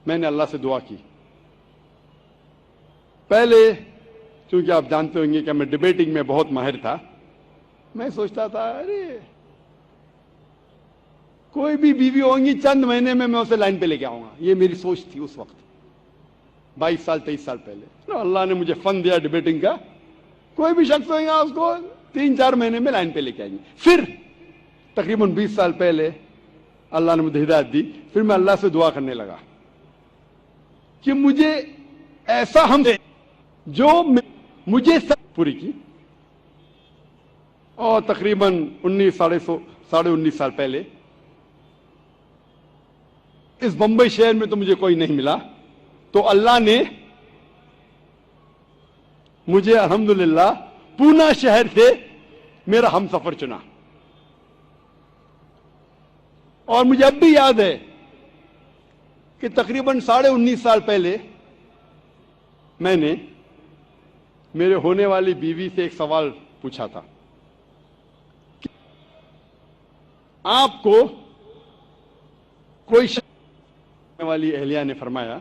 میں نے اللہ سے دعا کی. پہلے کیونکہ آپ جانتے ہوں گے کہ میں ڈبیٹنگ میں بہت ماہر تھا. میں سوچتا تھا ارے کوئی بھی بیوی ہوں گی چند مہینے میں اسے لائن پہ لے کے آؤں گا. یہ میری سوچ تھی اس وقت 22 سال 23 سال پہلے. اللہ نے مجھے فن دیا ڈبیٹنگ کا. کوئی بھی شخص ہوگا اس کو 3-4 مہینے میں لائن پہ لے کے آئیں گے. پھر تقریباً 20 سال پہلے اللہ نے مجھے ہدایت دی. پھر میں اللہ سے دعا کرنے لگا کہ مجھے ایسا ہم دے جو مجھے پوری کی. اور تقریباً 19 سال پہلے اس بمبئی شہر میں تو مجھے کوئی نہیں ملا, تو اللہ نے مجھے الحمدللہ پونا شہر سے میرا ہم سفر چنا. اور مجھے اب بھی یاد ہے کہ تقریباً 19.5 سال پہلے میں نے میرے ہونے والی بیوی سے ایک سوال پوچھا تھا. آپ کو کوئی والی اہلیہ نے فرمایا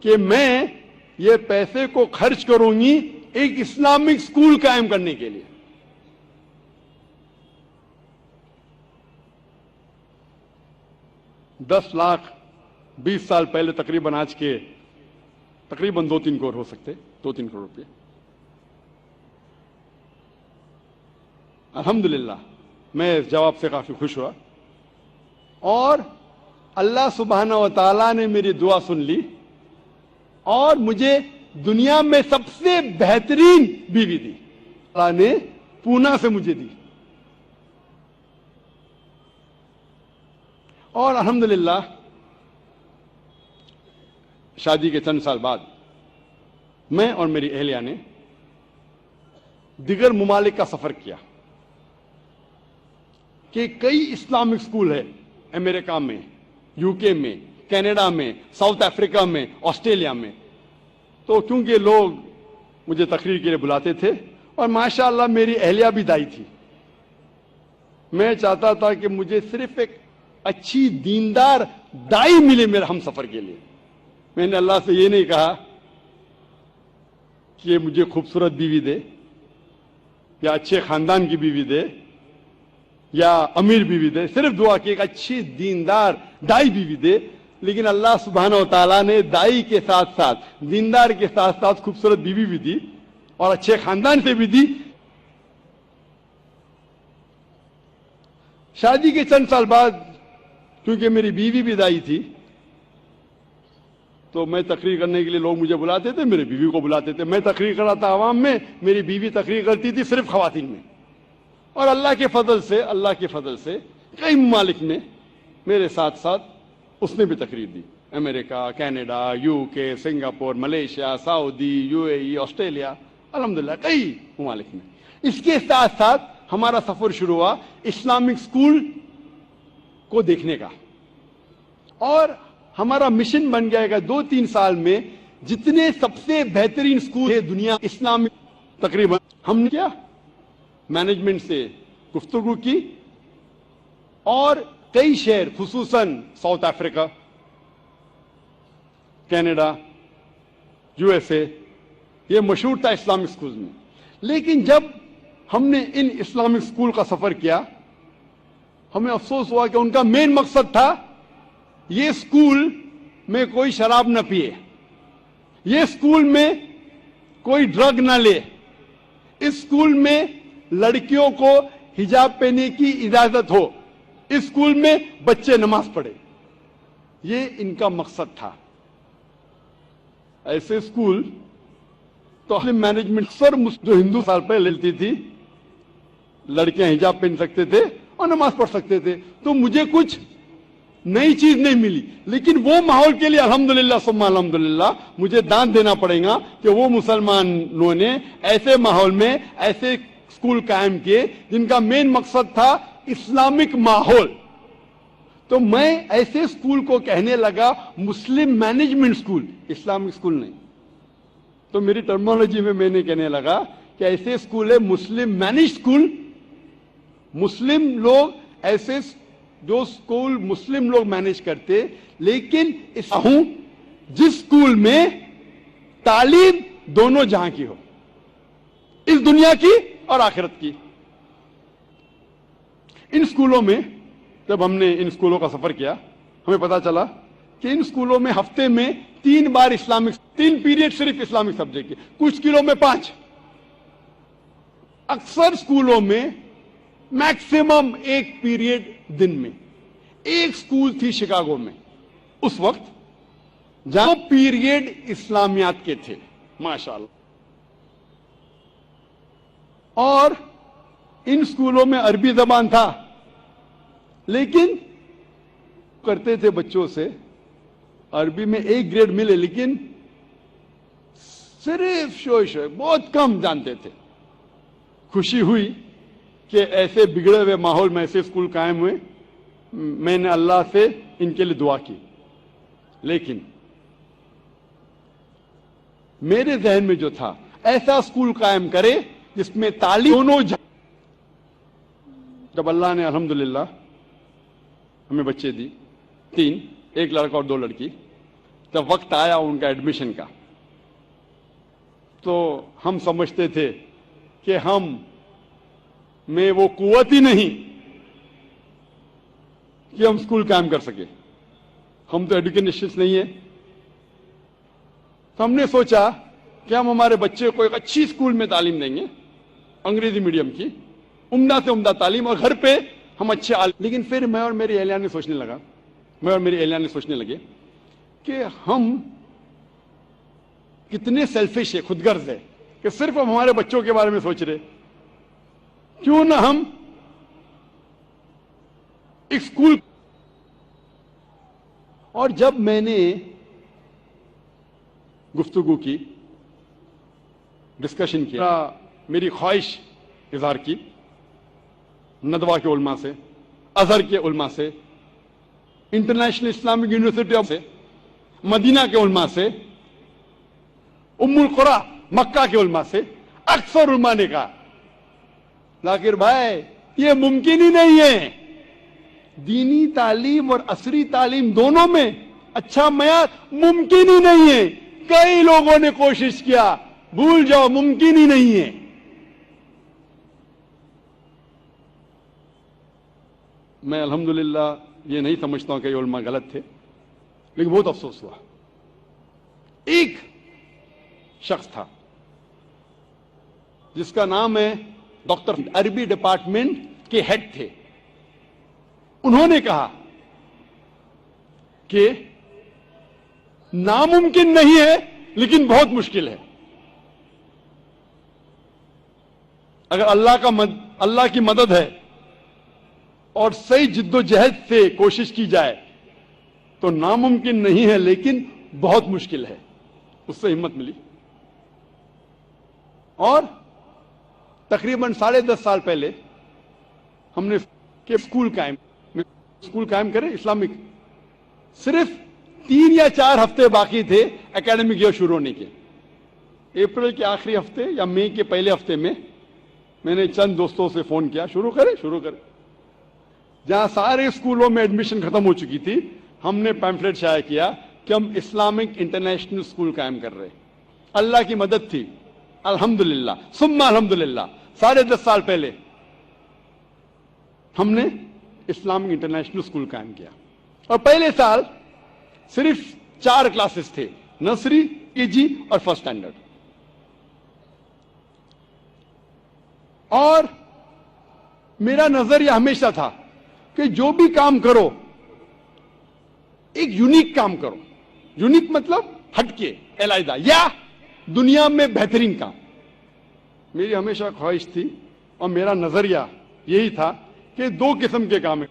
کہ میں یہ پیسے کو خرچ کروں گی ایک اسلامک اسکول قائم کرنے کے لیے. $10,20 سال پہلے تقریباً آج کے تقریباً 2-3 کروڑ ہو سکتے, 2-3 کروڑ روپے. الحمدللہ میں اس جواب سے کافی خوش ہوا, اور اللہ سبحانہ و تعالیٰ نے میری دعا سن لی اور مجھے دنیا میں سب سے بہترین بیوی دی. اللہ نے پونا سے مجھے دی. اور الحمدللہ شادی کے چند سال بعد میں اور میری اہلیہ نے دیگر ممالک کا سفر کیا کہ کئی اسلامک اسکول ہے امریکہ میں, یو کے میں, کینیڈا میں, ساؤتھ افریقہ میں, آسٹریلیا میں. تو کیونکہ لوگ مجھے تقریر کے لیے بلاتے تھے اور ماشاءاللہ میری اہلیہ بھی دائی تھی, میں چاہتا تھا کہ مجھے صرف ایک اچھی دیندار دائی ملے میرے ہم سفر کے لیے. میں نے اللہ سے یہ نہیں کہا کہ مجھے خوبصورت بیوی دے یا اچھے خاندان کی بیوی دے یا امیر بیوی دے, صرف دعا کی ایک اچھی دیندار دائی بیوی دے. لیکن اللہ سبحانہ و تعالیٰ نے دائی کے ساتھ ساتھ دیندار کے ساتھ ساتھ خوبصورت بیوی بھی دی اور اچھے خاندان سے بھی دی. شادی کے چند سال بعد کیونکہ میری بیوی بھی دائی تھی تو میں تقریر کرنے کے لیے لوگ مجھے بلاتے تھے, میری بیوی کو بلاتے تھے. میں تقریر کر رہا تھا عوام میں, میری بیوی تقریر کرتی تھی صرف خواتین میں. اور اللہ کے فضل سے کئی ممالک میں میرے ساتھ ساتھ اس نے بھی تقریر دی. امریکہ, Canada, U K, Singapore, Malaysia, Saudi, U A E, Australia, الحمدللہ کئی ممالک میں. اس کے ساتھ ساتھ ہمارا سفر شروع ہوا اسلامک اسکول کو دیکھنے کا, اور ہمارا مشن بن گیا کہ 2-3 سال میں جتنے سب سے بہترین اسکول ہے دنیا اسلامک, تقریباً ہم نے کیا مینجمنٹ سے گفتگو کی, اور کئی شہر خصوصاً South Africa, Canada, U S A, یہ مشہور تھا اسلامک اسکول میں. لیکن جب ہم نے ان اسلامک اسکول کا سفر کیا ہمیں افسوس ہوا کہ ان کا مین مقصد تھا یہ اسکول میں کوئی شراب نہ پیے, یہ اسکول میں کوئی ڈرگ نہ لے, اس اسکول میں لڑکیوں کو حجاب پہننے کی اجازت ہو, اس اسکول میں بچے نماز پڑھے. یہ ان کا مقصد تھا. ایسے اسکول تو مینجمنٹ سر جو ہندو سال پہلے لیتی تھی, لڑکیاں حجاب پہن سکتے تھے اور نماز پڑھ سکتے تھے. تو مجھے کچھ نئی چیز نہیں ملی, لیکن وہ ماحول کے لیے الحمدللہ ثم الحمدللہ مجھے دان دینا پڑے گا کہ وہ مسلمانوں نے ایسے ماحول میں ایسے اسکول قائم کیے جن کا مین مقصد تھا اسلامک ماحول. تو میں ایسے اسکول کو کہنے لگا مسلم مینجمنٹ اسکول, اسلامک اسکول نہیں. تو میری ٹرمنالوجی میں نے کہنے لگا کہ ایسے اسکول ہے مسلم مینج اسکول, مسلم لوگ ایسے جو اسکول مسلم لوگ مینج کرتے، لیکن ہوں جس اسکول میں تعلیم دونوں جہاں کی ہو، اس دنیا کی اور آخرت کی۔ ان اسکولوں میں جب ہم نے ان اسکولوں کا سفر کیا، ہمیں پتا چلا کہ ان اسکولوں میں ہفتے میں 3 بار اسلامک 3 پیریڈ صرف اسلامک سبجیکٹ کے، کچھ اسکولوں میں 5، اکثر اسکولوں میں میکسیمم 1 پیریڈ دن میں۔ ایک اسکول تھی شکاگو میں اس وقت جہاں پیریڈ اسلامیات کے تھے، ماشاءاللہ، اور ان اسکولوں میں عربی زبان تھا، لیکن کرتے تھے بچوں سے عربی میں 1 گریڈ ملے، لیکن صرف شوش بہت کم جانتے تھے۔ خوشی ہوئی کہ ایسے بگڑے ہوئے ماحول میں ایسے اسکول قائم ہوئے، میں نے اللہ سے ان کے لیے دعا کی، لیکن میرے ذہن میں جو تھا ایسا اسکول قائم کرے جس میں تعلیم دونوں جب اللہ نے الحمدللہ ہمیں بچے دی 3، 1 لڑکا اور 2 لڑکی، جب وقت آیا ان کا ایڈمیشن کا، تو ہم سمجھتے تھے کہ ہم میں وہ قوت ہی نہیں کہ ہم اسکول قائم کر سکے، ہم تو ایڈوکیشنسٹ نہیں ہیں۔ تو ہم نے سوچا کہ ہم ہمارے بچے کو ایک اچھی اسکول میں تعلیم دیں گے، انگریزی میڈیم کی، عمدہ سے عمدہ تعلیم، اور گھر پہ ہم اچھے لیکن پھر میں اور میری اہلیہ نے سوچنے لگے کہ ہم کتنے سیلفش ہے، خود غرض ہے کہ صرف ہم ہمارے بچوں کے بارے میں سوچ رہے، کیوں نہ ہم ایک اسکول۔ اور جب میں نے گفتگو کی، ڈسکشن کیا، میری خواہش اظہار کی ندوہ کے علماء سے، ازہر کے علماء سے، انٹرنیشنل اسلامک یونیورسٹی سے، مدینہ کے علماء سے، ام القری مکہ کے علماء سے، اکثر علماء نے کہا ذاکر بھائی یہ ممکن ہی نہیں ہے، دینی تعلیم اور عصری تعلیم دونوں میں اچھا معیار ممکن ہی نہیں ہے۔ کئی لوگوں نے کوشش کیا، بھول جاؤ، ممکن ہی نہیں ہے۔ میں الحمدللہ یہ نہیں سمجھتا ہوں کہ یہ علماء غلط تھے، لیکن بہت افسوس ہوا۔ ایک شخص تھا جس کا نام ہے ڈاکٹر، عربی ڈپارٹمنٹ کے ہیڈ تھے، انہوں نے کہا کہ ناممکن نہیں ہے لیکن بہت مشکل ہے۔ اگر اللہ کی مدد ہے اور صحیح جد و جہد سے کوشش کی جائے تو ناممکن نہیں ہے لیکن بہت مشکل ہے۔ اس سے ہمت ملی، اور تقریباً 10.5 سال پہلے ہم نے اسکول قائم کرے اسلامک، صرف 3 یا 4 ہفتے باقی تھے اکیڈمک ایئر شروع ہونے کے۔ اپریل کے آخری ہفتے یا مئی کے پہلے ہفتے میں میں نے چند دوستوں سے فون کیا، شروع کرے۔ جہاں سارے اسکولوں میں ایڈمیشن ختم ہو چکی تھی، ہم نے پیمفلیٹ شائع کیا کہ ہم اسلامک انٹرنیشنل اسکول قائم کر رہے۔ اللہ کی مدد تھی، الحمدللہ ثم الحمدللہ، 10.5 سال پہلے ہم نے اسلامک انٹرنیشنل اسکول قائم کیا، اور پہلے سال صرف 4 کلاسز تھے، نرسری، KG اور فرسٹ اسٹینڈرڈ۔ اور میرا نظریہ ہمیشہ تھا کہ جو بھی کام کرو ایک یونیک کام کرو، یونیک مطلب ہٹ کے، علیحدہ، یا دنیا میں بہترین کام۔ میری ہمیشہ خواہش تھی اور میرا نظریہ یہی تھا کہ 2 قسم کے کام ہیں،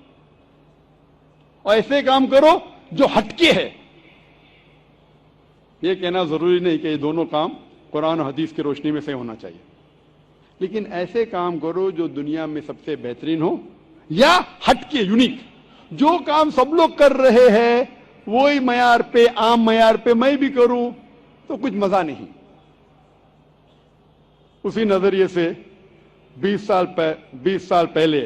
اور ایسے کام کرو جو ہٹ کے ہے۔ یہ کہنا ضروری نہیں کہ یہ دونوں کام قرآن و حدیث کی روشنی میں سے ہونا چاہیے، لیکن ایسے کام کرو جو دنیا میں سب سے بہترین ہو، یا ہٹ کے، یونیک۔ جو کام سب لوگ کر رہے ہیں وہی معیار پہ، عام معیار پہ میں بھی کروں تو کچھ مزہ نہیں۔ اسی نظریے سے 20 سال پہلے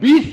20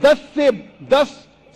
10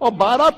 12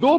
2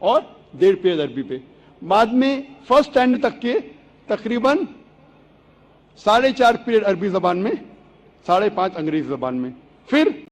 اور 1.5 پیج عربی پہ. بعد میں فرسٹ اسٹینڈرڈ تک کے تقریباً 4.5 پیریڈ عربی زبان میں، 5.5 انگریزی زبان میں. پھر